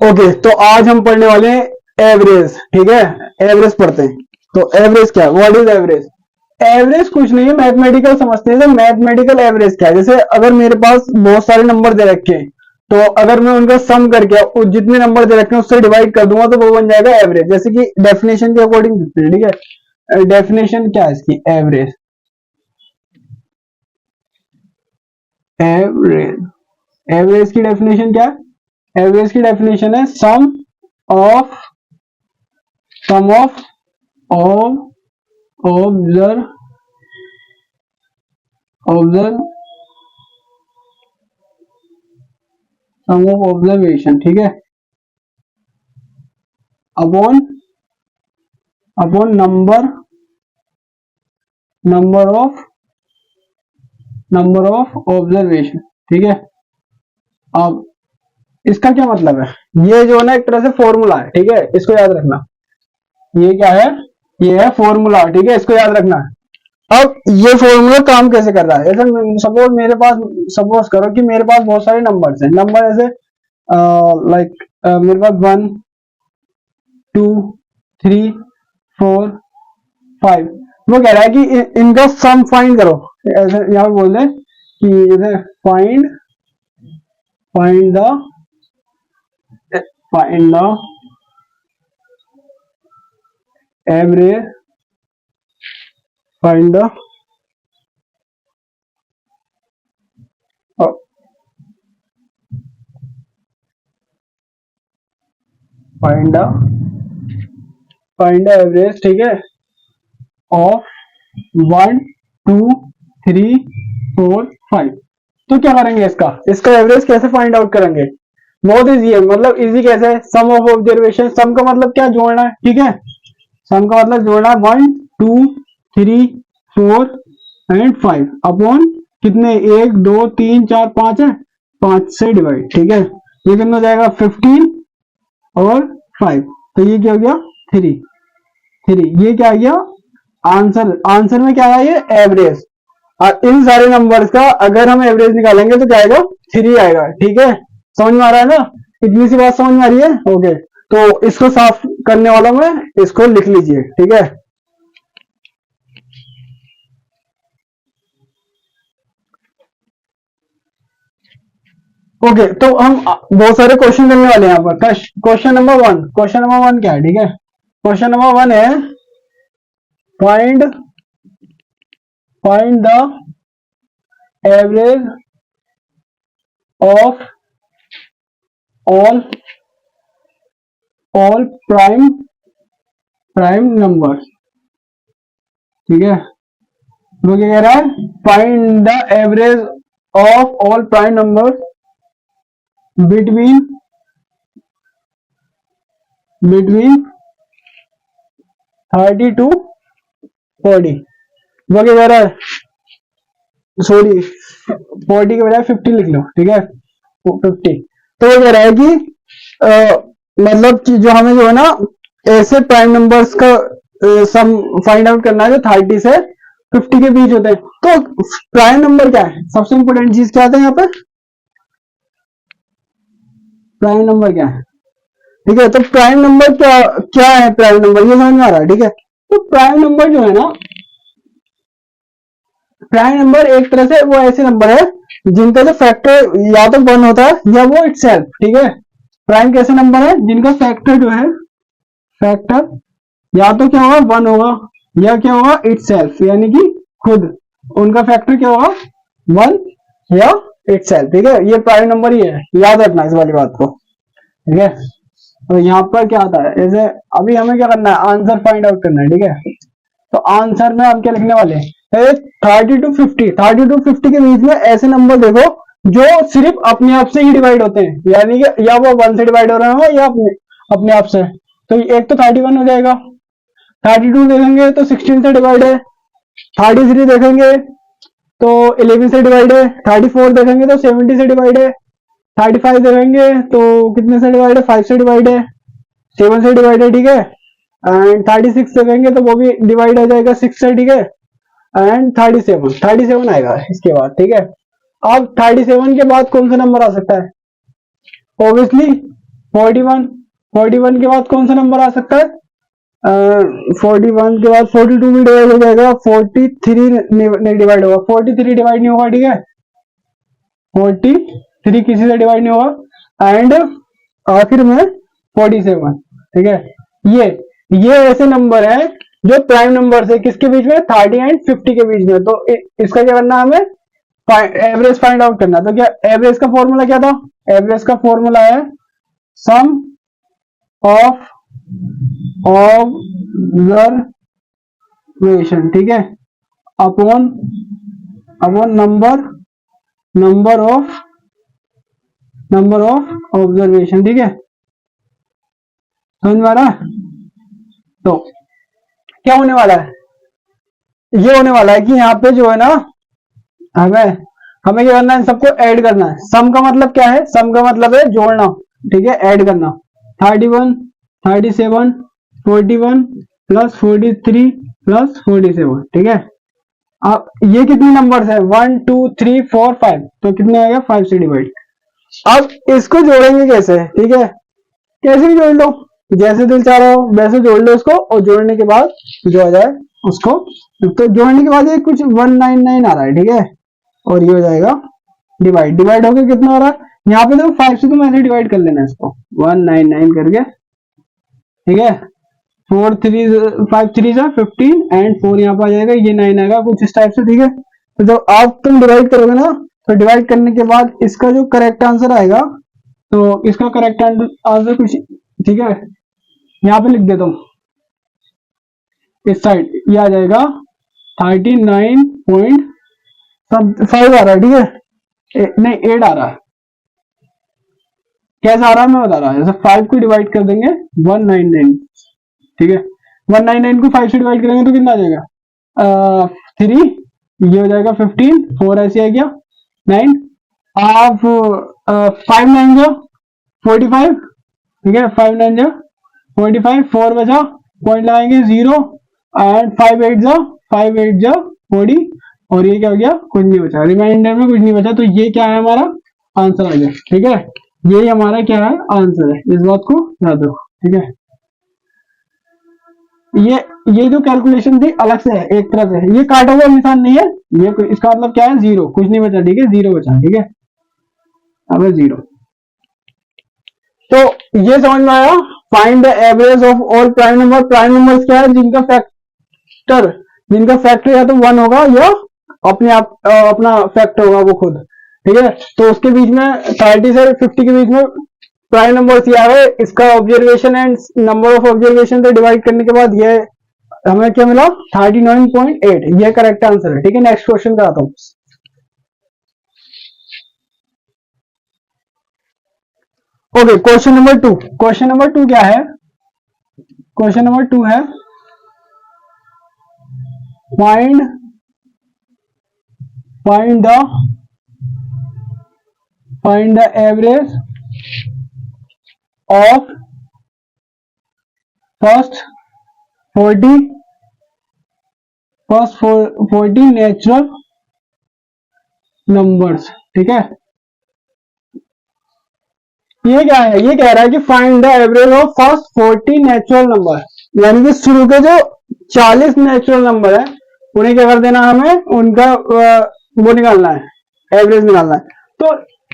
Okay, तो आज हम पढ़ने वाले हैं एवरेज। ठीक है, एवरेज पढ़ते हैं। तो एवरेज क्या है, व्हाट इज एवरेज? एवरेज कुछ नहीं है, मैथमेटिकल समझते हैं। मैथमेटिकल एवरेज क्या है, जैसे अगर मेरे पास बहुत सारे नंबर दे रखे हैं, तो अगर मैं उनका सम करके जितने नंबर दे रखे हैं उससे डिवाइड कर दूंगा तो वो बन जाएगा एवरेज। जैसे कि डेफिनेशन के अकॉर्डिंग दिखते हैं। ठीक है, डेफिनेशन क्या है इसकी, एवरेज। एवरेज, एवरेज की डेफिनेशन क्या है? एवरेज की डेफिनेशन है of sum of all observe observe sum of observation, ठीक है, upon upon number of observation. ठीक है, अब इसका क्या मतलब है? ये जो है ना एक तरह से फॉर्मूला है। ठीक है, इसको याद रखना। ये क्या है? ये है फॉर्मूला। ठीक है, इसको याद रखना है। अब ये फॉर्मूला काम कैसे कर रहा है? ऐसे सपोज करो कि मेरे पास बहुत सारे नंबर्स हैं। नंबर ऐसे लाइक मेरे पास 1 2 3 4 5। वो कह रहा है कि इनका सम फाइंड करो। ऐसे यहाँ पे बोल दे कि जैसे find the average, find the find the average, ठीक है, ऑफ 1 2 3 4 5। तो क्या करेंगे, इसका एवरेज कैसे फाइंड आउट करेंगे? बहुत इजी है। मतलब इजी कैसे है? सम ऑफ ऑब्जर्वेशन। सम का मतलब क्या, जोड़ना है। ठीक है, सम का मतलब जोड़ना है 1 2 3 4 एंड 5 अपॉन कितने, 1 2 3 4 5 है, 5 से डिवाइड। ठीक है, ये कितना हो जाएगा, 15 और 5। तो ये क्या हो गया, 3। ये क्या आ गया आंसर? आंसर में क्या आया, ये एवरेज। और इन सारे नंबर्स का अगर हम एवरेज निकालेंगे तो क्या आएगा, 3 आएगा। ठीक है, समझ में आ रहा है ना? इतनी सी बात समझ में आ रही है? ओके, तो इसको साफ करने वाला मैं, इसको लिख लीजिए। ठीक है, ओके, तो हम बहुत सारे क्वेश्चन करने वाले हैं यहाँ पर। क्वेश्चन नंबर 1, क्या है? ठीक है, क्वेश्चन नंबर 1 है find the average of all prime number. ठीक है, वो क्या कह रहा है, find the average of all prime number between 30 to 40। वो क्या कह रहा है, सॉरी 40 के बजाय 50 लिख लो। ठीक है, 50। तो वो कह रहा है कि मतलब कि जो हमें जो है ना ऐसे प्राइम नंबर्स का सम फाइंड आउट करना है जो 30 से 50 के बीच होते हैं। तो प्राइम नंबर क्या है, सबसे इंपोर्टेंट चीज क्या आता है यहाँ पे, प्राइम नंबर क्या है? ठीक है, तो प्राइम नंबर क्या क्या है, प्राइम नंबर ये समझ में आ रहा है? ठीक है, तो प्राइम नंबर जो है ना, प्राइम नंबर एक तरह से वो ऐसे नंबर है जिनका जो फैक्टर या तो 1 होता है या वो इटसेल्फ। ठीक है, प्राइम कैसे नंबर है जिनका फैक्टर जो है, फैक्टर या तो क्या होगा, 1 होगा, या क्या होगा, इटसेल्फ, यानी कि खुद उनका फैक्टर क्या होगा, 1 या इटसेल्फ। ठीक है, ये प्राइम नंबर ही है, याद रखना इस वाली बात को। ठीक है, तो यहाँ पर क्या आता है, जैसे अभी हमें क्या करना है, आंसर फाइंड आउट करना है। ठीक है, तो आंसर में हम क्या लिखने वाले हैं, 30 to 50 के बीच में ऐसे नंबर देखो जो सिर्फ अपने आप से ही डिवाइड होते हैं, यानी कि या वो 1 से डिवाइड हो रहे हो या अपने आप से। तो एक तो 31 हो जाएगा, 32 देखेंगे तो 16 से डिवाइड है, 33 देखेंगे तो 11 से डिवाइड है, 34 देखेंगे तो 70 से डिवाइड है, 35 देखेंगे तो कितने से डिवाइड है, 5 से डिवाइड है, 7 से डिवाइड है। ठीक है, एंड 36 देखेंगे तो वो भी डिवाइड हो जाएगा 6 से। ठीक है, एंड 37 आएगा इसके बाद। ठीक है, अब 37 के बाद कौन सा नंबर आ सकता है, ऑब्वियसली 41, 41 के बाद कौन सा नंबर आ सकता है? 41 के बाद 42 भी डिवाइड हो जाएगा, 43 नहीं डिवाइड होगा, 43 डिवाइड नहीं होगा, ठीक है, 43 किसी से डिवाइड नहीं होगा, एंड आखिर में 47, ठीक है। ये ऐसे नंबर है जो प्राइम नंबर से किसके बीच में, 30 एंड 50 के बीच में। तो इसका क्या करना है, हमें एवरेज फाइंड आउट करना। तो क्या एवरेज का फॉर्मूला क्या था? एवरेज का फॉर्मूला है सम ऑफ ऑब्जर्वेशन, ठीक है, अपॉन नंबर ऑफ ऑब्जर्वेशन, ठीक है, समझ में आ रहा है? तो क्या होने वाला है, ये होने वाला है कि यहाँ पे जो है ना, हमें क्या करना है, इन सबको ऐड करना है। सम का मतलब क्या है? सम का मतलब है जोड़ना, ठीक है, ऐड करना। 31, 37, 41 प्लस 43 प्लस 47, ठीक है। अब ये कितने नंबर्स है? 1 2 3 4 5, तो कितने आएगा? 5 से डिवाइड। अब इसको जोड़ेंगे कैसे, ठीक है, कैसे भी जोड़ लो, जैसे दिल चाह रहा हो वैसे जोड़ लो इसको, और जोड़ने के बाद जो आ जाए उसको, तो जोड़ने के बाद ये कुछ 199 आ रहा है, ठीक है, और ये हो जाएगा डिवाइड होकर कितना हो रहा है, यहाँ पे देखो 5 से तुम ऐसे डिवाइड कर लेना इसको, 199 करके, ठीक है, 4 3 5 3 जा 15 एंड 4 यहाँ पे आ जाएगा, ये 9 आएगा कुछ इस टाइप से, ठीक है। तो जब आप तुम डिवाइड करोगे ना, तो डिवाइड करने के बाद इसका जो करेक्ट आंसर आएगा, तो इसका करेक्ट आंसर कुछ, ठीक है, यहाँ पे लिख देता हूँ इस साइड, ये आ जाएगा 39.5 आ रहा है, ठीक है, नहीं 8 आ रहा है। कैसा आ रहा है मैं बता रहा हूँ, जैसे 5 को डिवाइड कर देंगे 199, ठीक है, 199 को 5 से डिवाइड करेंगे तो कितना आ जाएगा, 3, ये हो जाएगा 15, 4 ऐसे आ गया, 9, आप 5 9 जा 45, ठीक है, 5 9 जा 45, 4 बचा, पॉइंट लगाएंगे 0, एंड 5 8 जा 40, और ये क्या हो गया, कुछ नहीं बचा, रिमाइंडर में कुछ नहीं बचा, तो ये क्या है, हमारा आंसर आ गया, ठीक है, ये हमारा क्या है, आंसर है, इस बात को याद रखो, ठीक है। ये जो कैलकुलेशन थी अलग से है, एक तरह से, ये काटा हुआ निशान नहीं है, ये इसका मतलब क्या है, 0, कुछ नहीं बचा, ठीक है, 0 बचा, ठीक है, अब 0। तो ये समझ में आया, find the average of all prime number. Prime numbers क्या है, जिनका फैक्टर या तो 1 होगा या अपने आप अपना फैक्टर होगा वो खुद, ठीक है। तो उसके बीच में 30 से 50 के बीच में प्राइम नंबर क्या है, इसका observation and number of observation से डिवाइड करने के बाद ये हमें क्या मिला, 39.8, ये करेक्ट आंसर है, ठीक है। नेक्स्ट क्वेश्चन कराता हूं। Okay, question number 2। Question number 2 क्या है, क्वेश्चन नंबर 2 है find the average of first 40 natural numbers, ठीक है। ये क्या है, ये कह रहा है कि find the average of first 40 natural number, यानी कि शुरू के जो 40 नेचुरल नंबर है उन्हें क्या कर देना, हमें उनका वो निकालना है, एवरेज निकालना है। तो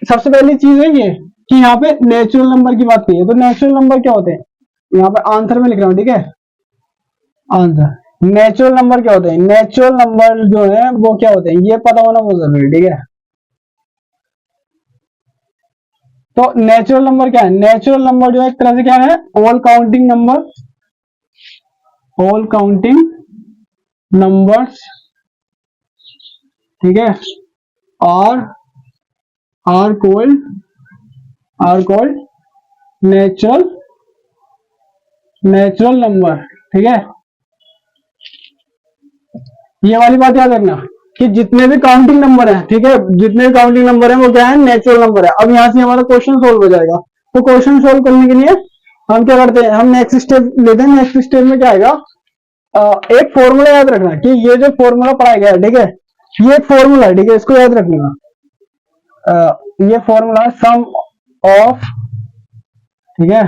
सबसे पहली चीज है ये कि यहाँ पे नेचुरल नंबर की बात की है, तो नेचुरल नंबर क्या होते हैं, यहाँ पे आंसर में लिख रहा हूं, ठीक है, आंसर। नेचुरल नंबर क्या होते हैं, नेचुरल नंबर जो है वो क्या होते हैं, ये पता होना बहुत जरूरी है, ठीक है। तो नेचुरल नंबर क्या है, नेचुरल नंबर जो है एक तरह से क्या है, ऑल काउंटिंग नंबर्स, ठीक है, आर कॉल्ड नेचुरल नंबर, ठीक है। ये वाली बात याद रखना कि जितने भी काउंटिंग नंबर है, ठीक है, जितने भी काउंटिंग नंबर है वो क्या है, नेचुरल नंबर है। अब यहां से हमारा क्वेश्चन सोल्व हो जाएगा। तो क्वेश्चन सोल्व करने के लिए हम क्या करते हैं, हम नेक्स्ट स्टेप लेते हैं। नेक्स्ट स्टेप में क्या आएगा, एक फॉर्मूला याद रखना कि ये जो फॉर्मूला पढ़ाया गया है, ठीक है, ये एक फॉर्मूला है, ठीक है, इसको याद रखना। ये फॉर्मूला सम ऑफ, ठीक है,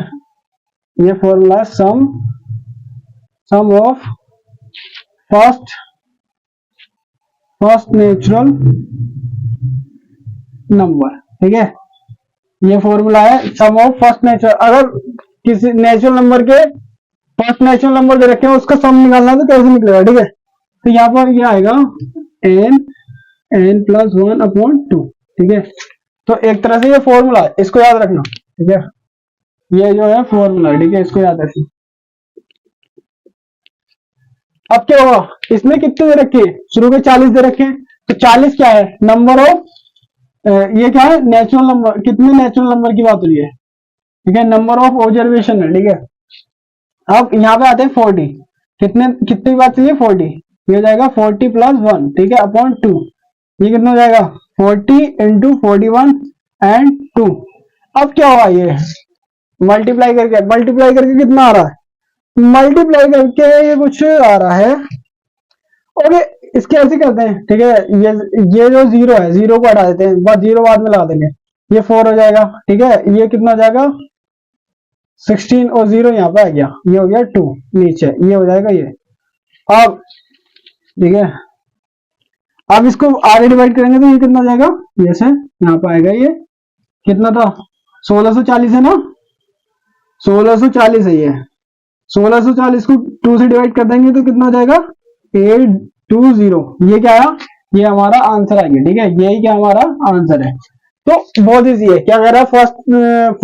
ये formula some of first natural number. ठीक है, ये फॉर्मूला है सम ऑफ फर्स्ट नेचुरल। अगर किसी नेचुरल नंबर के फर्स्ट नेचुरल नंबर दे रखे हैं उसका सम निकालना है तो कैसे निकलेगा। ठीक है, तो यहाँ पर ये आएगा n+1/2। ठीक है, तो एक तरह से ये फॉर्मूला है, इसको याद रखना। ठीक है, ये जो है फॉर्मूला, ठीक है, इसको याद रखना। अब क्या होगा, इसमें कितने दे रखे हैं, शुरू के 40 दे रखे हैं, तो 40 क्या है, नंबर ऑफ, ये क्या है, नेचुरल नंबर। कितने नेचुरल नंबर की बात हो रही है, ठीक है, नंबर ऑफ ऑब्जर्वेशन है। ठीक है, अब यहाँ पे आते हैं 40, कितने की बात चाहिए, 40, ये हो जाएगा 40+1, ठीक है, अपॉन 2, ये कितना हो जाएगा 40 × 41 एंड 2। अब क्या होगा, ये मल्टीप्लाई करके कितना आ रहा है, मल्टीप्लाई करके ये कुछ आ रहा है। ओके, इसके ऐसे करते हैं। ठीक है, ये जो जीरो है, जीरो को हटा देते हैं, बस जीरो बाद में लगा देंगे, ये 4 हो जाएगा। ठीक है, ये कितना हो जाएगा 16 और 0 यहाँ पे आ गया, ये हो गया 2 नीचे, ये हो जाएगा ये। अब ठीक है, अब इसको आगे डिवाइड करेंगे तो ये कितना हो जाएगा, ये से यहाँ पे आएगा, ये कितना था 1640 है ना, 1640 है ये। 1640 को 2 से डिवाइड कर देंगे तो कितना हो जाएगा 820। ये क्या आया, ये हमारा आंसर आएगा। ठीक है, यही क्या हमारा आंसर है। तो बहुत इजी है, क्या कह रहा है, first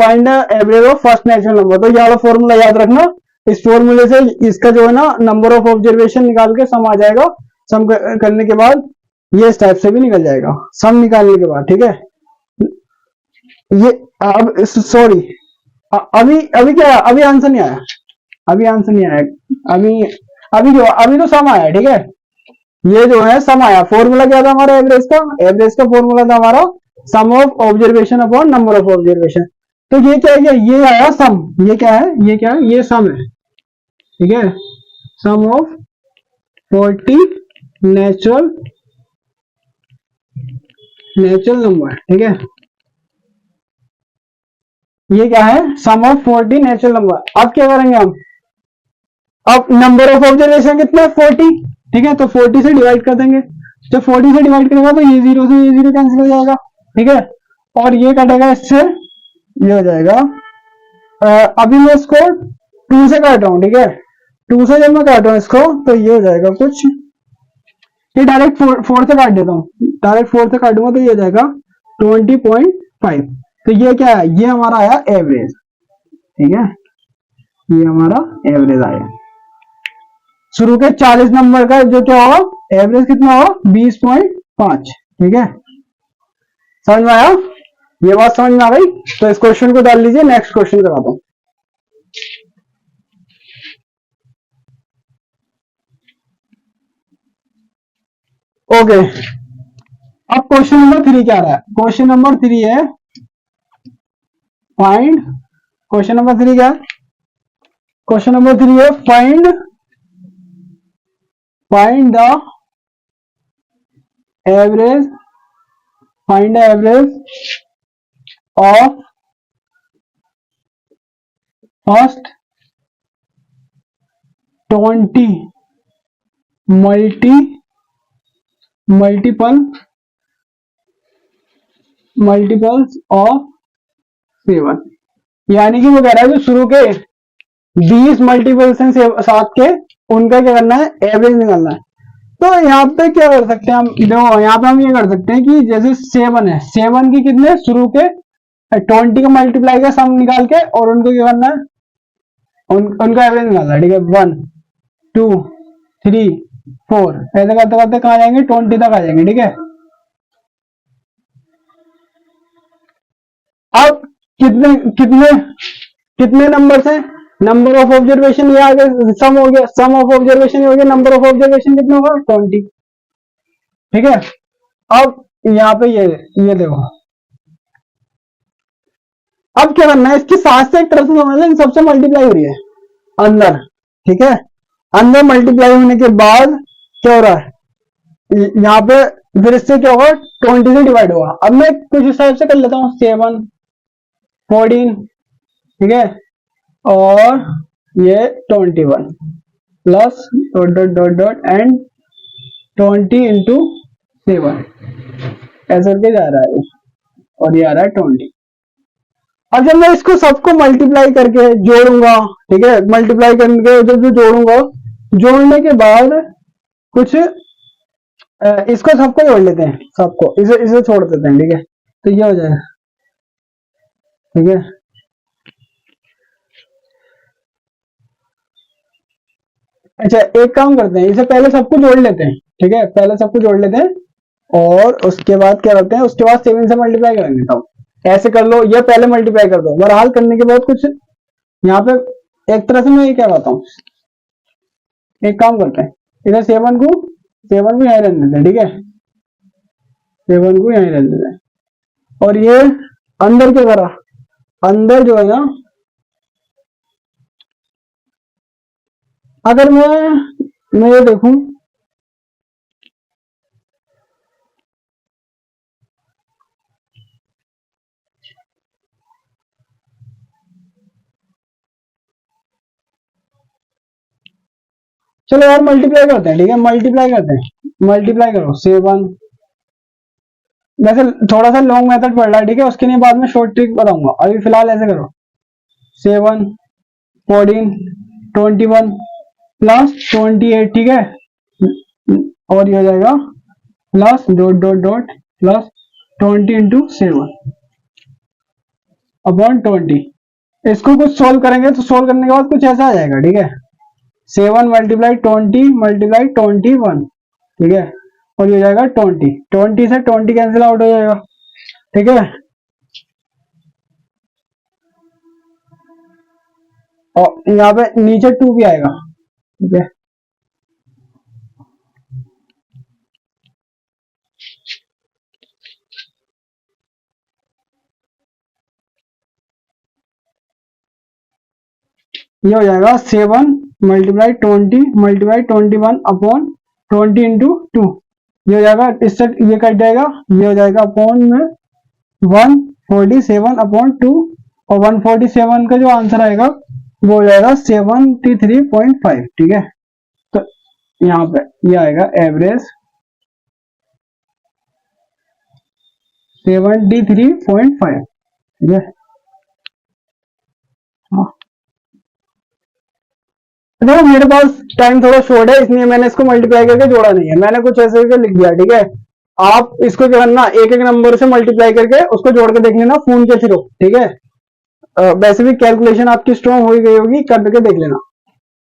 find average of first natural number. तो ये वाला फॉर्मूला याद रखना, इस फॉर्मूले से इसका जो है ना नंबर ऑफ ऑब्जर्वेशन निकाल के सम आ जाएगा। सम करने के बाद ये इस टाइप से भी निकल जाएगा, सम निकालने के बाद। ठीक है, ये अब सॉरी, अभी क्या है, अभी आंसर नहीं आया, अभी तो सम आया। ठीक है, ये जो है सम आया। फॉर्मूला क्या था हमारा, एवरेज का फॉर्मूला था हमारा sum of observation upon number of observation. तो ये क्या है, ये आया सम, ये क्या है, ये सम है। ठीक है, सम ऑफ 40 नेचुरल नंबर। ठीक है, ये क्या है, सम ऑफ 40 नेचुरल नंबर। अब क्या करेंगे हम, अब नंबर ऑफ ऑब्जर्वेशन कितना है 40। ठीक है, तो 40 से डिवाइड कर देंगे, जब 40 से डिवाइड करेगा तो ये 0 से ये 0 कैंसिल हो जाएगा। ठीक है, और ये कटेगा इससे, ये हो जाएगा। अभी मैं इसको 2 से काट रहा हूं। ठीक है, 2 से जब मैं काट रहा हूं इसको तो ये हो जाएगा कुछ, ये डायरेक्ट 4 से काट देता हूँ, डायरेक्ट 4 से काटूंगा तो ये हो जाएगा 20.5। तो ये क्या है, ये हमारा आया एवरेज। ठीक है, ये हमारा एवरेज आया। शुरू के 40 नंबर का जो क्या होगा, एवरेज कितना होगा 20.5। ठीक है, समझ में आया, ये बात समझ में आ गई। तो इस क्वेश्चन को डाल लीजिए, नेक्स्ट क्वेश्चन कराता हूं। ओके, अब क्वेश्चन नंबर 3 क्या रहा है, क्वेश्चन नंबर 3 है फाइंड, क्वेश्चन नंबर 3 क्या है, क्वेश्चन नंबर 3 है find the average of first 20 multiples of 7। यानी कि वो कह रहा है जो शुरू के 20 मल्टीपल्स हैं 7 के, उनका क्या करना है, एवरेज निकालना है। तो यहाँ पे क्या कर सकते हैं हम, देखो यहाँ पे हम ये कर सकते हैं कि जैसे 7 है, 7 की कितने शुरू के 20 का मल्टीप्लाई का सम निकाल के, और उनको क्या करना है, उनका एवरेज निकालना है। ठीक है, 1 2 3 4 ऐसे करते करते कहाँ जाएंगे, 20 तक आ जाएंगे। ठीक है, अब कितने नंबर हैं, नंबर ऑफ ऑब्जर्वेशन, ये आगे सम हो गया, सम ऑफ ऑब्जर्वेशन हो गया, नंबर ऑफ ऑब्जर्वेशन कितना होगा 20। ठीक है, अब यहाँ पे ये देखो, अब क्या करना है, इसके साथ से एक तरफ से समझ लें, सबसे मल्टीप्लाई हो रही है अंदर। ठीक है, अंदर मल्टीप्लाई होने के बाद क्या हो रहा है, यहाँ पे फिर इससे क्या होगा 20 से डिवाइड होगा। अब मैं कुछ इस टाइप से कर लेता हूँ, 7 14 ठीक है, और ये 21 plus dot dot dot dot and 20 into 7 ऐसे करके जा रहा है, और ये आ रहा है 20। अब जब मैं इसको सबको मल्टीप्लाई करके जोड़ूंगा, ठीक है, मल्टीप्लाई करके जब जो जोड़ूंगा, जोड़ने के बाद कुछ इसको सबको जोड़ लेते हैं, सबको इसे इसे छोड़ देते हैं, ठीक है, तो ये हो जाएगा, ठीक है। अच्छा एक काम करते हैं, इसे पहले सबको जोड़ लेते हैं, ठीक है, पहले सबको जोड़ लेते हैं और उसके बाद क्या करते हैं, उसके बाद 7 से मल्टीप्लाई कर देता हूँ, ऐसे कर लो या पहले मल्टीप्लाई कर दो, बहरहाल करने के बाद कुछ यहाँ पे एक तरह से मैं ये क्या कहता हूँ, एक काम करते हैं, इधर 7 को यहीं रहने देते हैं, ठीक है, 7 को यहीं रहने देते हैं, और ये अंदर क्या करा, अंदर जो है ना, अगर मैं ये देखूं, चलो यार मल्टीप्लाई करते हैं, ठीक है, मल्टीप्लाई करते हैं, मल्टीप्लाई करो 7, वैसे थोड़ा सा लॉन्ग मेथड पड़ रहा है, ठीक है, उसके लिए बाद में शॉर्ट ट्रिक बताऊंगा, अभी फिलहाल ऐसे करो 7 14 21 प्लस 28, ठीक है, और ये हो जाएगा plus dot dot dot plus 20 into 7 upon 20। इसको कुछ सोल्व करेंगे तो सोल्व करने के बाद कुछ ऐसा आ जाएगा, ठीक है, 7 मल्टीप्लाई 20 मल्टीप्लाई 21, ठीक है, और ये हो जाएगा 20 से 20 कैंसिल आउट हो जाएगा, ठीक है, और यहाँ पे नीचे 2 भी आएगा, ठीक है, ये हो जाएगा 7 मल्टीप्लाई 20 मल्टीप्लाई 21 अपॉन 20 into 2, ये हो जाएगा, इससे ये कट जाएगा, ये हो जाएगा अपॉन में 147 अपॉन 2, और 147 का जो आंसर आएगा वो हो जाएगा 73.5, ठीक है, तो यहाँ पे ये आएगा एवरेज 73.5, ठीक है। हाँ देखो मेरे पास टाइम थोड़ा शॉर्ट है, इसलिए मैंने इसको मल्टीप्लाई करके जोड़ा नहीं है, मैंने कुछ ऐसे करके लिख दिया, ठीक है, आप इसको क्या करना, एक एक नंबर से मल्टीप्लाई करके उसको जोड़ के देख लेना फोन के थ्रू, ठीक है, वैसे भी कैलकुलेशन आपकी स्ट्रॉन्ग हो गई होगी, करके देख लेना।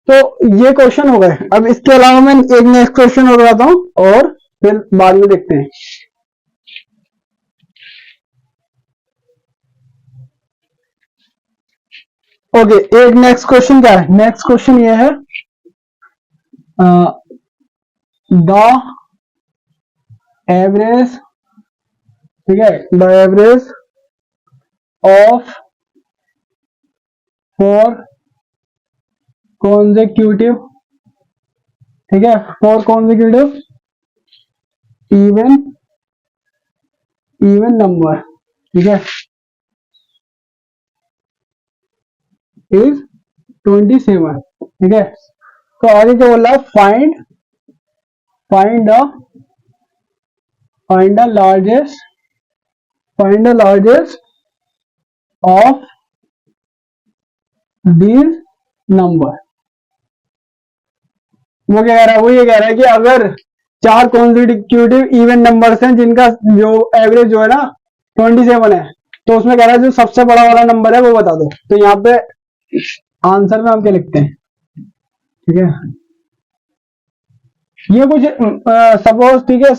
तो ये क्वेश्चन हो गए, अब इसके अलावा मैं एक नेक्स्ट क्वेश्चन और बताता हूँ और फिर बाद में देखते हैं। ओके एक नेक्स्ट क्वेश्चन क्या है, नेक्स्ट क्वेश्चन ये है द एवरेज, ठीक है, द एवरेज ऑफ 4 consecutive, ठीक है, 4 consecutive इवन नंबर, ठीक है, इज 27, ठीक है, तो आगे क्या बोल रहा है, find the largest of these number. वो क्या कह रहा है, वो ये कह रहा है कि अगर 4 कॉन्जिक्यूटिव इवन नंबर्स हैं जिनका जो एवरेज जो है ना 27 है, तो उसमें कह रहा है जो सबसे बड़ा वाला नंबर है वो बता दो, तो यहाँ पे आंसर में हम क्या लिखते हैं, ठीक है, ये कुछ सपोज, ठीक है,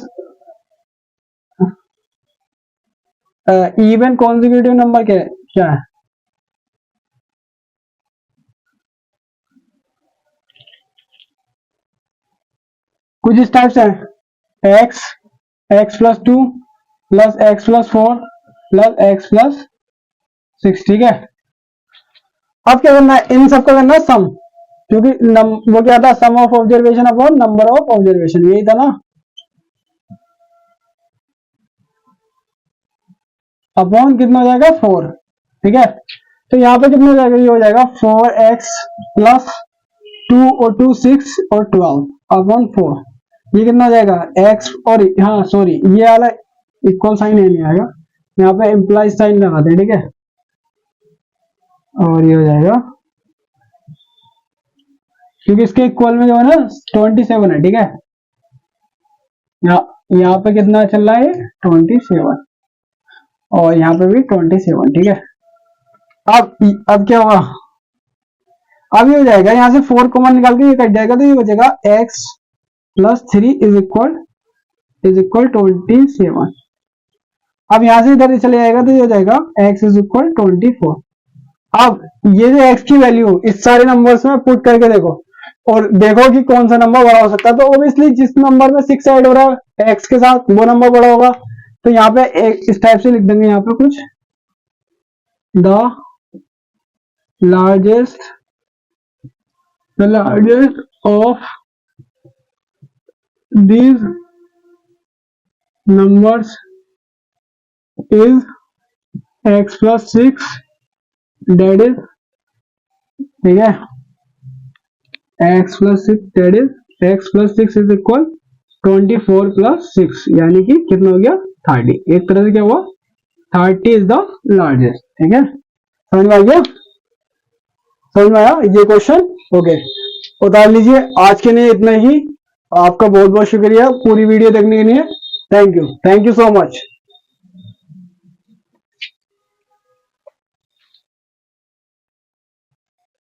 इवन कॉन्जिक्यूटिव नंबर क्या है, कुछ इस टाइप से है, x+2 plus x+4 plus x+6, ठीक है। अब क्या करना है, इन सबका करना है सम, क्योंकि वो क्या था, sum of observation upon number of observation, यही था ना, अपॉन कितना हो जाएगा 4, ठीक है, तो यहाँ पे कितना हो जाएगा, ये हो जाएगा 4x प्लस 2 और 2 6 और 12 अपॉन 4। ये कितना हो जाएगा x, और हाँ सॉरी ये वाला इक्वल साइन नहीं आएगा, यहाँ पे इम्प्लाइज साइन लगाते हैं, ठीक है। और ये हो जाएगा क्योंकि इसके इक्वल में जो है ना 27 है, ठीक है। यहाँ पे कितना चल रहा है 27 और यहाँ पे भी 27, ठीक है। अब क्या होगा, अब ये हो जाएगा यहाँ से 4 कॉमन निकाल के ये कट जाएगा, तो ये बचेगा x प्लस 3 इज इक्वल 27। अब यहां से इधर चले जाएगा तो ये हो जाएगा x इज इक्वल 24। अब ये जो x की वैल्यू इस सारे नंबर्स में पुट करके देखो और देखो कि कौन सा नंबर बड़ा हो सकता है। तो ऑब्वियसली जिस नंबर में 6 ऐड हो रहा है x के साथ वो नंबर बड़ा होगा। तो यहाँ पे इस टाइप से लिख देंगे यहाँ पे कुछ, the largest of these numbers is x plus 6, that is, ठीक है, x plus 6 that is x plus 6 is equal 24 plus 6 यानी कि कितना हो गया 30। एक तरह से क्या हुआ 30 is the largest, ठीक है। समझ में आ गया, समझ में आया ये क्वेश्चन, ओके उतार लीजिए। आज के लिए इतना ही, आपका बहुत बहुत शुक्रिया पूरी वीडियो देखने के लिए। Thank you so much.